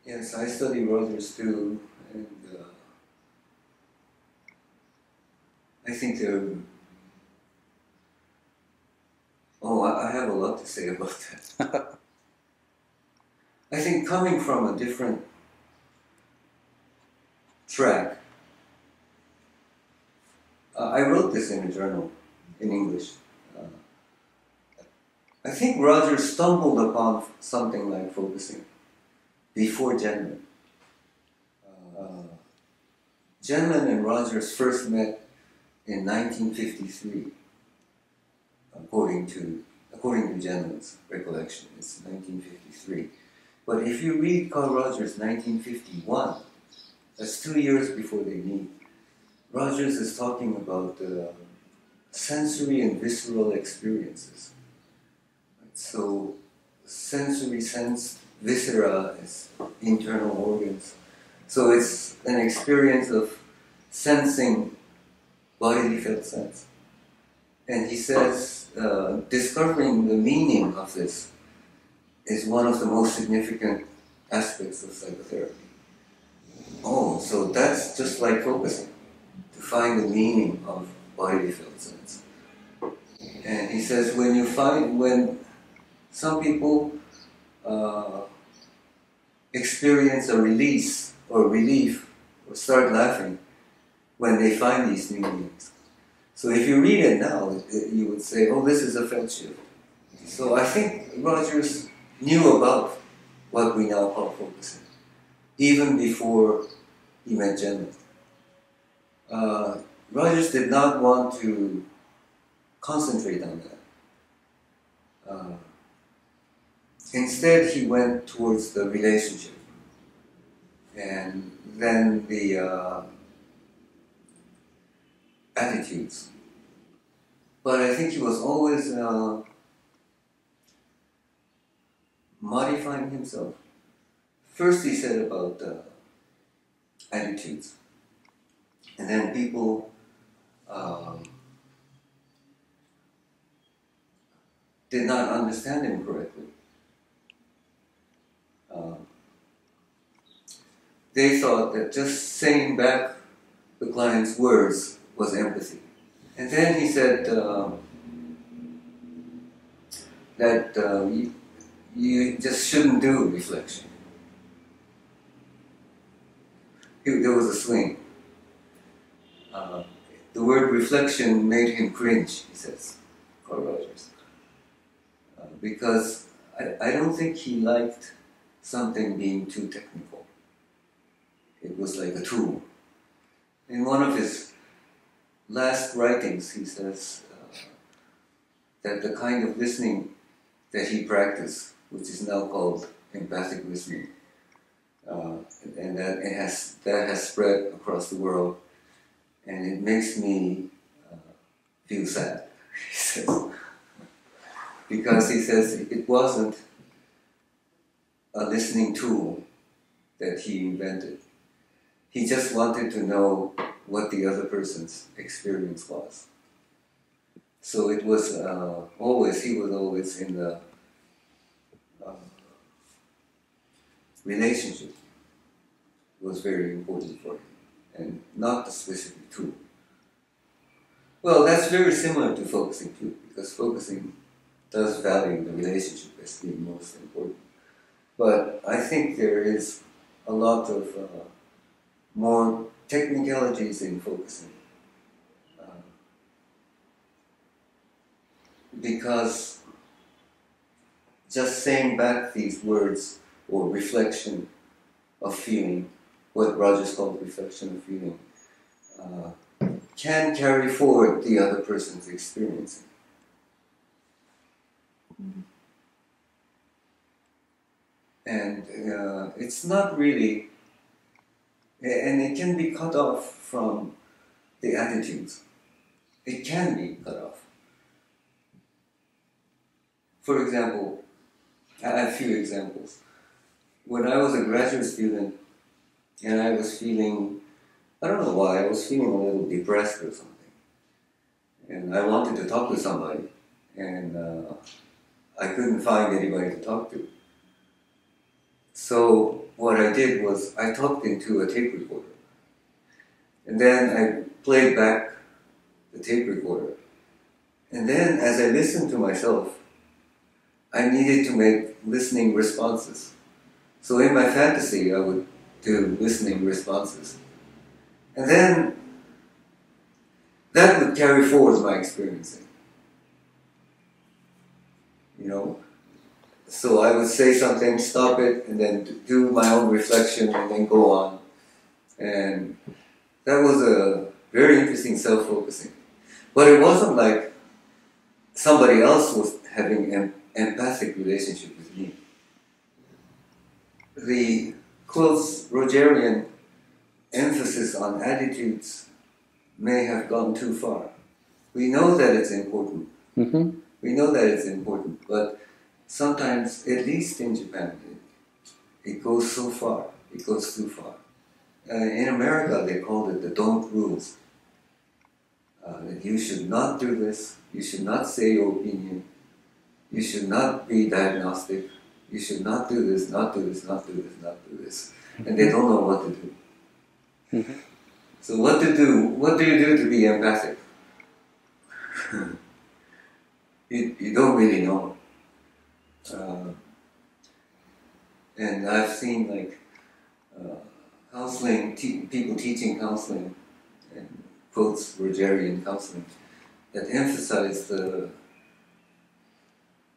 Yes, I study Rogers too, and I think they're. Oh, I have a lot to say about that. I think coming from a different track, I wrote this in a journal in English. Uh, I think Rogers stumbled upon something like focusing before Genman. Genman and Rogers first met in 1953, according to Genman's recollection. It's 1953. But if you read Carl Rogers' 1951, that's 2 years before they meet, Rogers is talking about sensory and visceral experiences. So sensory sense, viscera is internal organs. So it's an experience of sensing bodily felt sense. And he says discovering the meaning of this is one of the most significant aspects of psychotherapy. Oh, so that's just like focusing, to find the meaning of bodily felt sense. And he says when some people experience a release or relief or start laughing when they find these new meanings. So if you read it now, you would say, oh, this is a felt shift. So I think Rogers knew about what we now call focusing, even before he met Genman. Rogers did not want to concentrate on that. Instead, he went towards the relationship, and then the attitudes. But I think he was always modifying himself. First he said about attitudes, and then people did not understand him correctly. They thought that just saying back the client's words was empathy. And then he said that you just shouldn't do reflection. There was a swing. The word reflection made him cringe, he says, Carl Rogers. Because I don't think he liked something being too technical. It was like a tool. In one of his last writings, he says that the kind of listening that he practiced, which is now called empathic listening, and that has spread across the world, and it makes me feel sad, he says. Because he says it wasn't a listening tool that he invented. He just wanted to know what the other person's experience was. So it was he was always in the relationship was very important for him, and not the specific tool. Well, that's very similar to focusing too, because focusing does value the relationship as being most important. But I think there is a lot of more technicalities in focusing. Because just saying back these words or reflection of feeling, what Rogers called reflection of feeling, can carry forward the other person's experiencing. Mm-hmm. And it's not really, and it can be cut off from the attitudes. It can be cut off. For example, I have a few examples. When I was a graduate student and I was feeling, I don't know why, I was feeling a little depressed or something. And I wanted to talk to somebody, and I couldn't find anybody to talk to. So what I did was I talked into a tape recorder. And then I played back the tape recorder. And then as I listened to myself, I needed to make listening responses. So in my fantasy, I would do listening responses. And then that would carry forward my experiencing. You know? So I would say something, stop it, and then do my own reflection, and then go on. And that was a very interesting self-focusing. But it wasn't like somebody else was having an empathic relationship with me. The close Rogerian emphasis on attitudes may have gone too far. We know that it's important. Mm-hmm. We know that it's important, but sometimes, at least in Japan, it goes so far. It goes too far. In America, they called it the don't rules. That you should not do this, you should not say your opinion, you should not be diagnostic, you should not do this, not do this, not do this, not do this. And they don't know what to do. Mm-hmm. So what to do? What do you do to be empathic? you don't really know. And I've seen like counseling, people teaching counseling, and quotes Rogerian counseling, that emphasize the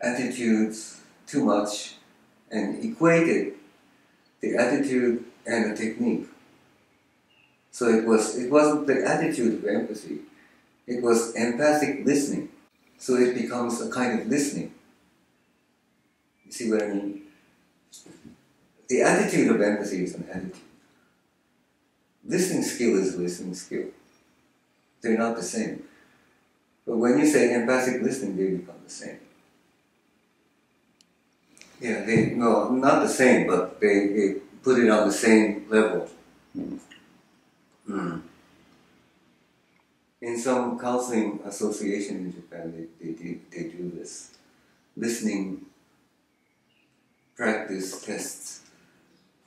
attitudes too much and equated the attitude and the technique. So it wasn't the attitude of empathy, it was empathic listening. So it becomes a kind of listening. You see what I mean? The attitude of empathy is an attitude. Listening skill is a listening skill. They're not the same. But when you say empathic listening, they become the same. Yeah, no, not the same, but they put it on the same level. Mm. In some counseling association in Japan, they do this. Listening practice tests,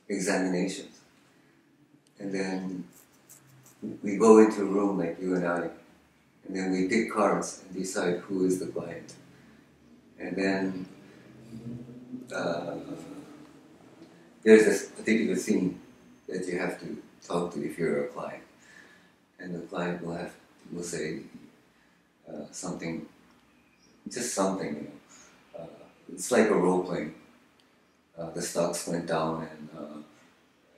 examinations. And then we go into a room like you and I, and then we pick cards and decide who is the client. And then there's this particular theme that you have to talk to if you're a client. And the client will say something, just something, you know. It's like a role playing. The stocks went down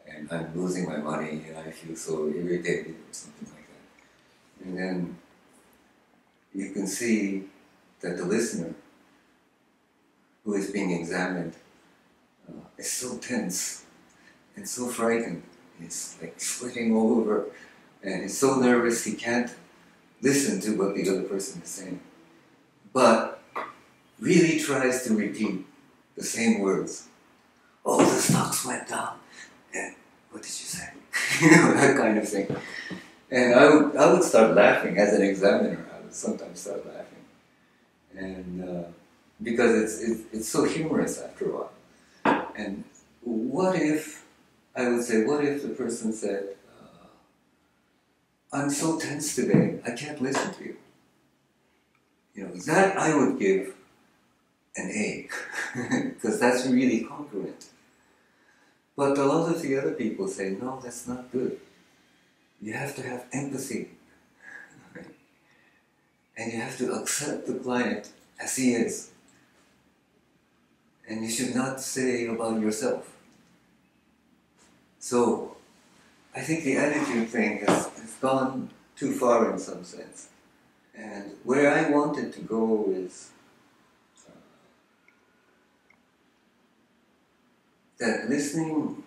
and I'm losing my money and I feel so irritated or something like that. And then you can see that the listener who is being examined is so tense and so frightened. He's like sweating all over and he's so nervous he can't listen to what the other person is saying. But really tries to repeat the same words. Oh, the stocks went down. And what did you say? You know, that kind of thing. And I would start laughing as an examiner. I would sometimes start laughing. And because it's so humorous after a while. And what if the person said, I'm so tense today, I can't listen to you. You know, that I would give an A, because that's really congruent. But a lot of the other people say, no, that's not good. You have to have empathy. And you have to accept the client as he is. And you should not say about yourself. So, I think the attitude thing has gone too far in some sense. And where I wanted to go is that listening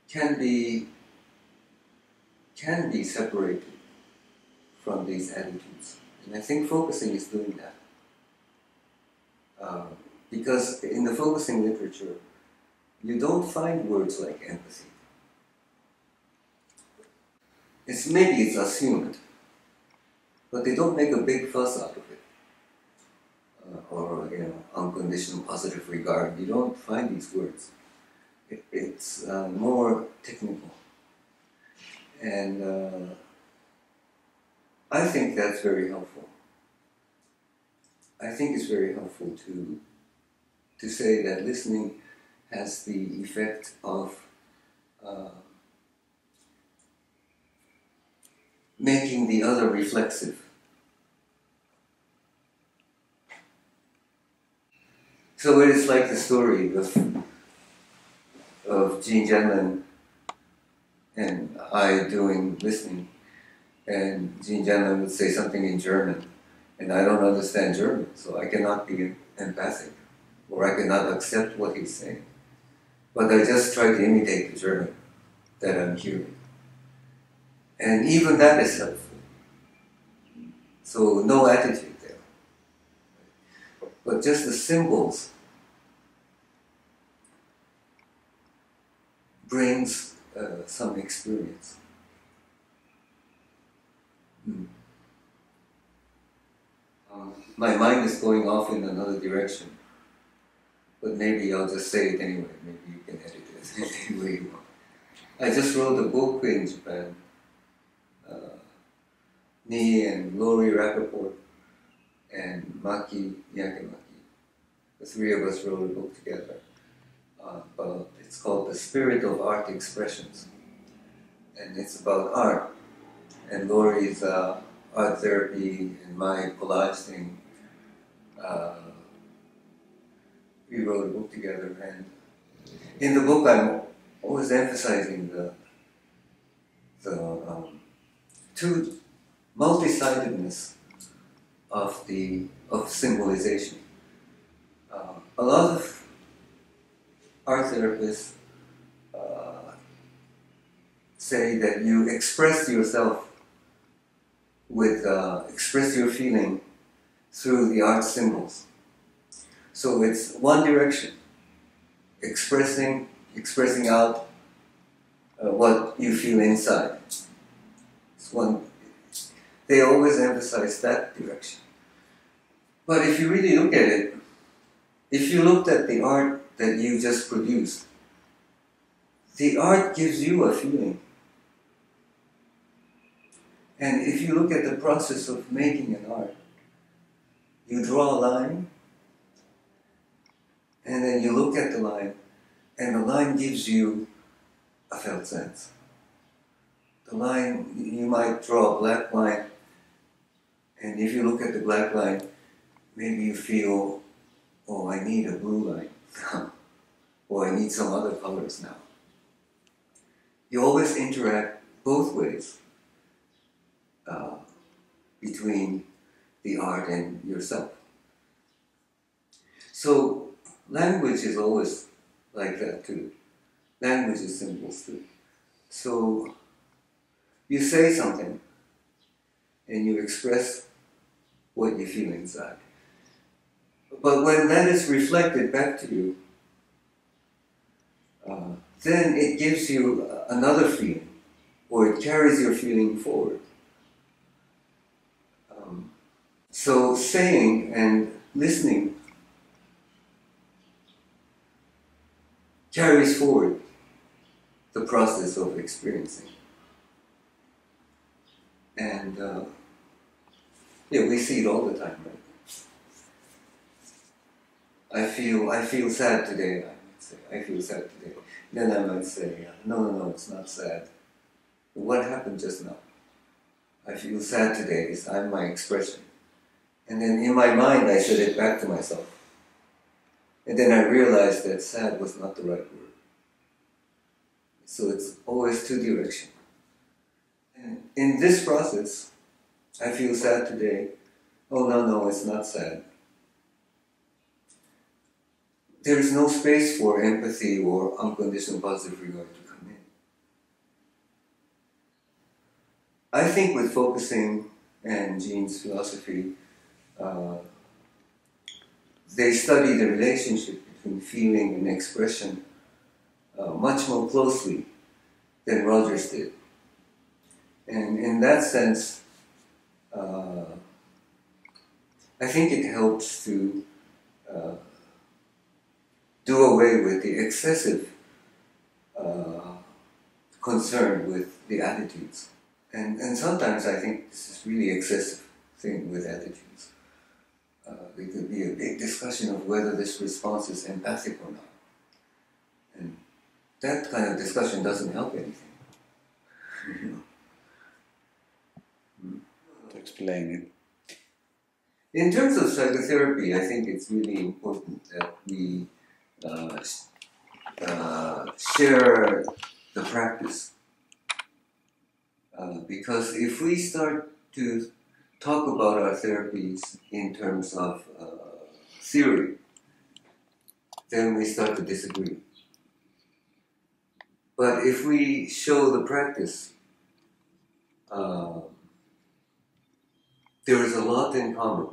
can be separated from these attitudes. And I think focusing is doing that. Because in the focusing literature, you don't find words like empathy. Maybe it's assumed, but they don't make a big fuss out of it. Or, unconditional positive regard. You don't find these words. it's more technical. And I think that's very helpful. I think it's very helpful to say that listening has the effect of making the other reflexive. So it is like the story of Gene Genlin and I doing listening, and Gene Genlin would say something in German, and I don't understand German, so I cannot be empathic, or I cannot accept what he's saying. But I just try to imitate the German that I'm hearing. And even that is helpful. So no attitude there. But just the symbols brings some experience. My mind is going off in another direction, but maybe I'll just say it anyway. Maybe you can edit it any way you want. I just wrote a book in Japan. Me and Lori Rappaport and Maki Yakimaki, the three of us wrote a book together. But it's called The Spirit of Art Expressions. And it's about art. And Lori's art therapy and my collage thing. We wrote a book together, and in the book I'm always emphasizing the two multi-sidedness of symbolization. A lot of art therapists say that you express yourself express your feeling through the art symbols. So it's one direction, expressing out what you feel inside. It's one. They always emphasize that direction. But if you really look at it, if you looked at the art that you just produced, the art gives you a feeling. And if you look at the process of making an art, you draw a line, and then you look at the line, and the line gives you a felt sense. The line, you might draw a black line, and if you look at the black line, maybe you feel, oh, I need a blue line now, or I need some other colors now. You always interact both ways between the art and yourself. So language is always like that too. Language is symbols too. So you say something and you express what you feel inside. But when that is reflected back to you, then it gives you another feeling, or it carries your feeling forward. So saying and listening carries forward the process of experiencing. And yeah, we see it all the time, right? I feel sad today, I might say. I feel sad today. Then I might say, no, it's not sad. What happened just now? I feel sad today is my expression. And then in my mind I said it back to myself. And then I realized that sad was not the right word. So it's always two directions. And in this process, I feel sad today. Oh no, it's not sad. There is no space for empathy or unconditional positive regard to come in. I think with focusing and Gene's philosophy, they study the relationship between feeling and expression much more closely than Rogers did. And in that sense, I think it helps to do away with the excessive concerned with the attitudes. And sometimes I think this is really excessive thing with attitudes. There could be a big discussion of whether this response is empathic or not. And that kind of discussion doesn't help anything. Explain it. In terms of psychotherapy, I think it's really important that we share the practice. Because if we start to talk about our therapies in terms of theory, then we start to disagree. But if we show the practice, there is a lot in common.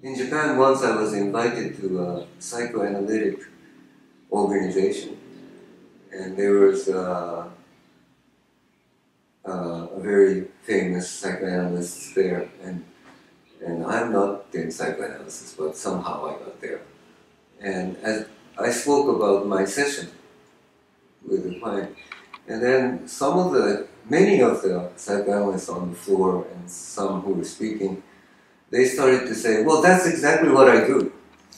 In Japan, once I was invited to a psychoanalytic organization, and there was a very famous psychoanalyst there, and I'm not in psychoanalysis, but somehow I got there. And as I spoke about my session with the client, and then many of the psychoanalysts on the floor and some who were speaking, they started to say, well, that's exactly what I do.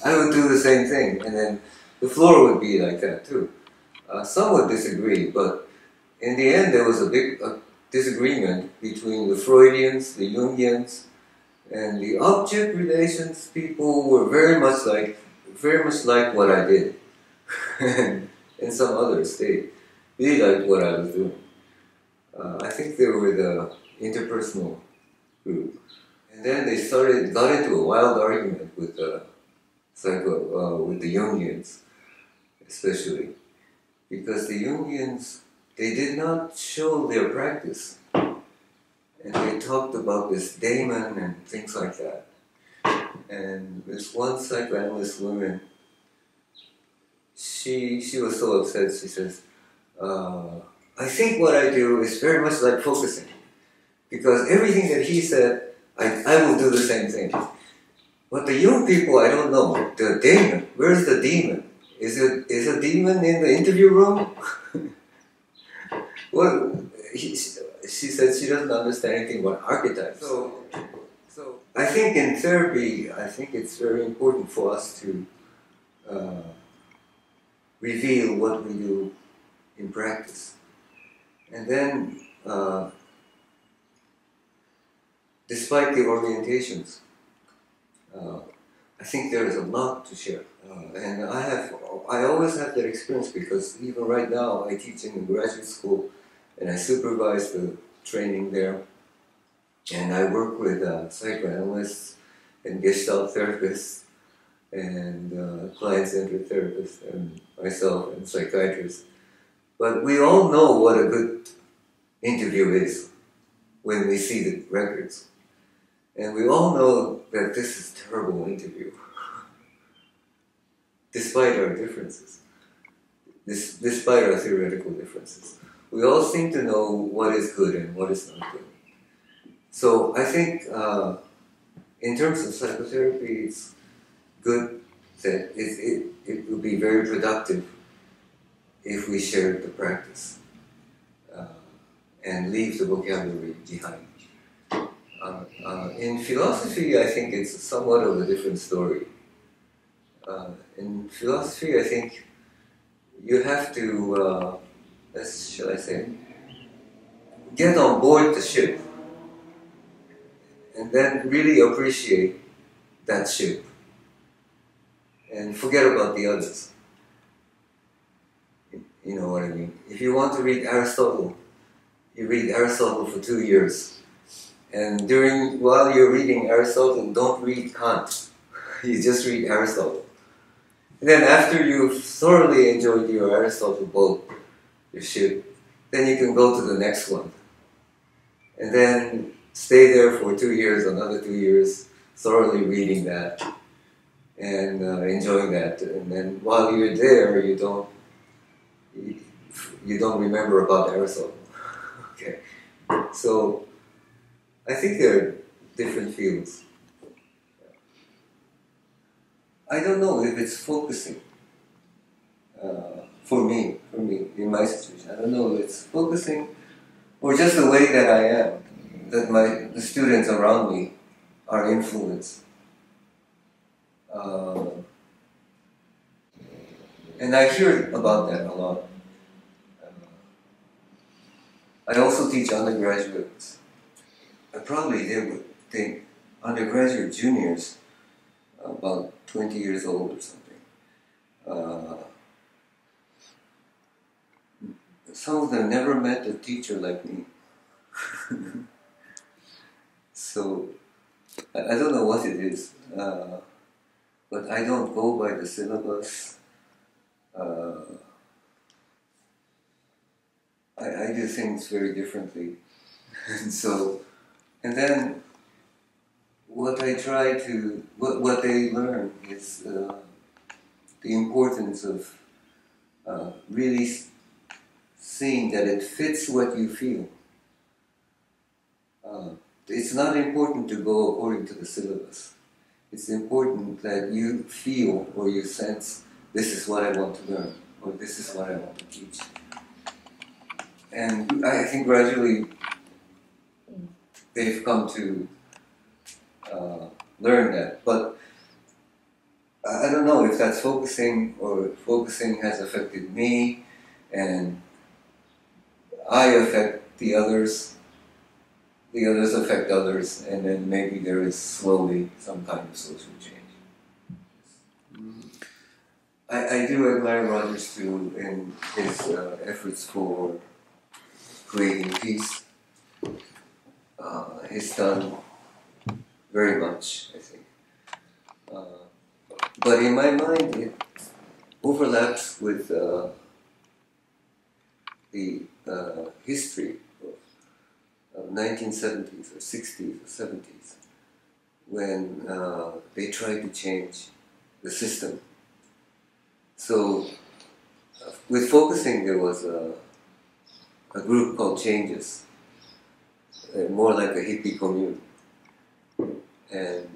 I would do the same thing. And then the floor would be like that too. Some would disagree, but in the end there was a big disagreement between the Freudians, the Jungians, and the object relations people were very much like what I did. And some others, they really liked what I was doing. I think they were the interpersonal group. And then they got into a wild argument with the Jungians, especially. Because the Jungians, they did not show their practice. And they talked about this daemon and things like that. And this one psychoanalyst woman, she was so upset, she says, I think what I do is very much like focusing. Because everything that he said, I will do the same thing. But the Jung people, I don't know. The daemon, where's the demon? Is a demon in the interview room? Well, she said she doesn't understand anything about archetypes. So I think in therapy, I think it's very important for us to reveal what we do in practice. And then, despite the orientations, I think there is a lot to share. And I always have that experience because even right now I teach in a graduate school and I supervise the training there. And I work with psychoanalysts and Gestalt therapists and client-centered therapists and myself and psychiatrists. But we all know what a good interview is when we see the records. And we all know that this is a terrible interview, despite our differences, despite our theoretical differences. We all seem to know what is good and what is not good. So I think in terms of psychotherapy, it's good that it would be very productive if we shared the practice and leave the vocabulary behind. In philosophy, I think it's somewhat of a different story. In philosophy, I think you have to, shall I say, get on board the ship and then really appreciate that ship and forget about the others. You know what I mean? If you want to read Aristotle, you read Aristotle for 2 years. And while you're reading Aristotle, don't read Kant. You just read Aristotle. And then after you've thoroughly enjoyed your Aristotle boat, your ship, then you can go to the next one. And then stay there for 2 years, another 2 years, thoroughly reading that and enjoying that. And then while you're there, you don't remember about Aristotle. Okay. So I think there are different fields. I don't know if it's focusing. For me, in my situation. I don't know if it's focusing or just the way that I am, that the students around me are influenced. And I hear about that a lot. I also teach undergraduates. Probably they would think undergraduate juniors, about 20 years old or something. Some of them never met a teacher like me. So, I don't know what it is, but I don't go by the syllabus. I do things very differently. And then what they learn is the importance of really seeing that it fits what you feel. It's not important to go according to the syllabus. It's important that you feel or you sense, this is what I want to learn, or this is what I want to teach. And I think gradually they've come to learn that. But I don't know if that's focusing, or focusing has affected me, and I affect the others affect others, and then maybe there is slowly some kind of social change. I do admire Rogers too in his efforts for creating peace. He's done very much, I think. But in my mind, it overlaps with the history of 1970s or 60s or 70s, when they tried to change the system. So, with focusing, there was a group called Changes, more like a hippie commune. And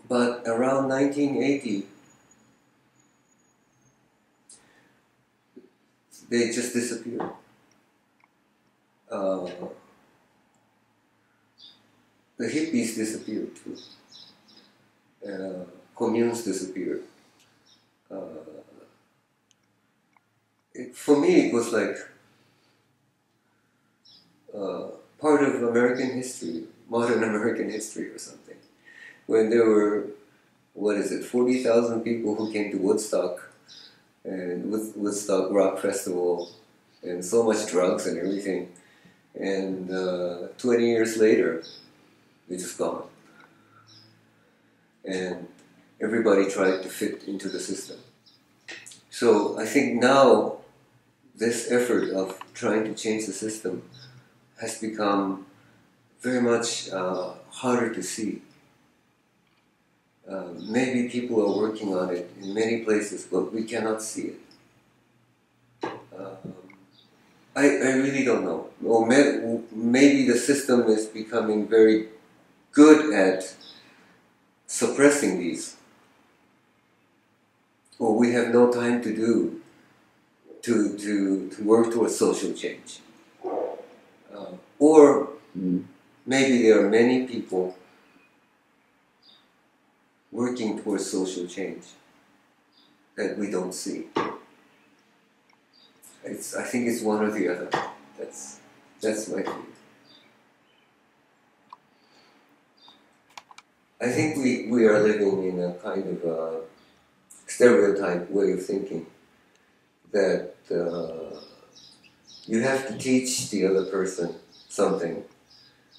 but around 1980, they just disappeared. The hippies disappeared too. Communes disappeared. For me, it was like part of American history, modern American history or something. When there were, 40,000 people who came to Woodstock, and Woodstock Rock Festival, and so much drugs and everything. And 20 years later, they're just gone. And everybody tried to fit into the system. So I think now, this effort of trying to change the system has become very much harder to see. Maybe people are working on it in many places, but we cannot see it. I really don't know. Or maybe the system is becoming very good at suppressing these. Or we have no time to do to work towards social change. Or maybe there are many people working towards social change that we don't see. I think it's one or the other. That's my view. I think we are living in a kind of a stereotype way of thinking that you have to teach the other person something,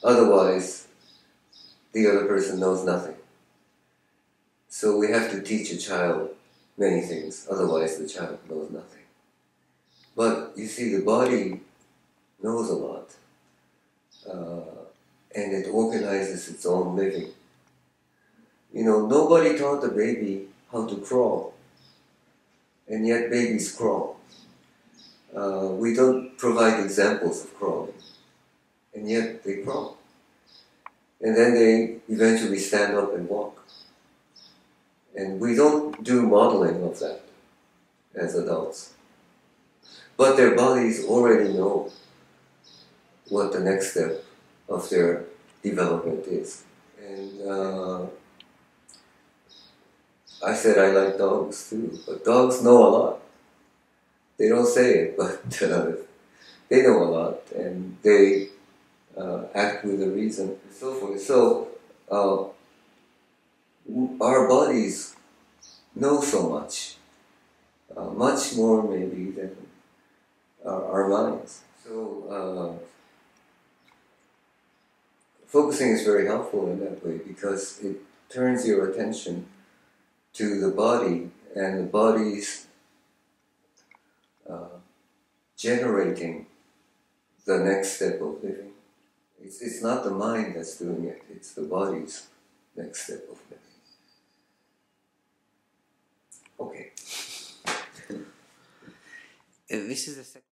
otherwise the other person knows nothing. So we have to teach a child many things, otherwise the child knows nothing. But you see, the body knows a lot, and it organizes its own living. You know, nobody taught the baby how to crawl, and yet babies crawl. We don't provide examples of crawling, and yet they crawl. And then they eventually stand up and walk. And we don't do modeling of that as adults. But their bodies already know what the next step of their development is. And I said I like dogs too, but dogs know a lot. They don't say it, but they know a lot, and they act with a reason, and so forth. So our bodies know so much, much more maybe than our minds. So focusing is very helpful in that way because it turns your attention to the body and the body's generating the next step of living. It's not the mind that's doing it, it's the body's next step of living. Okay. This is the second.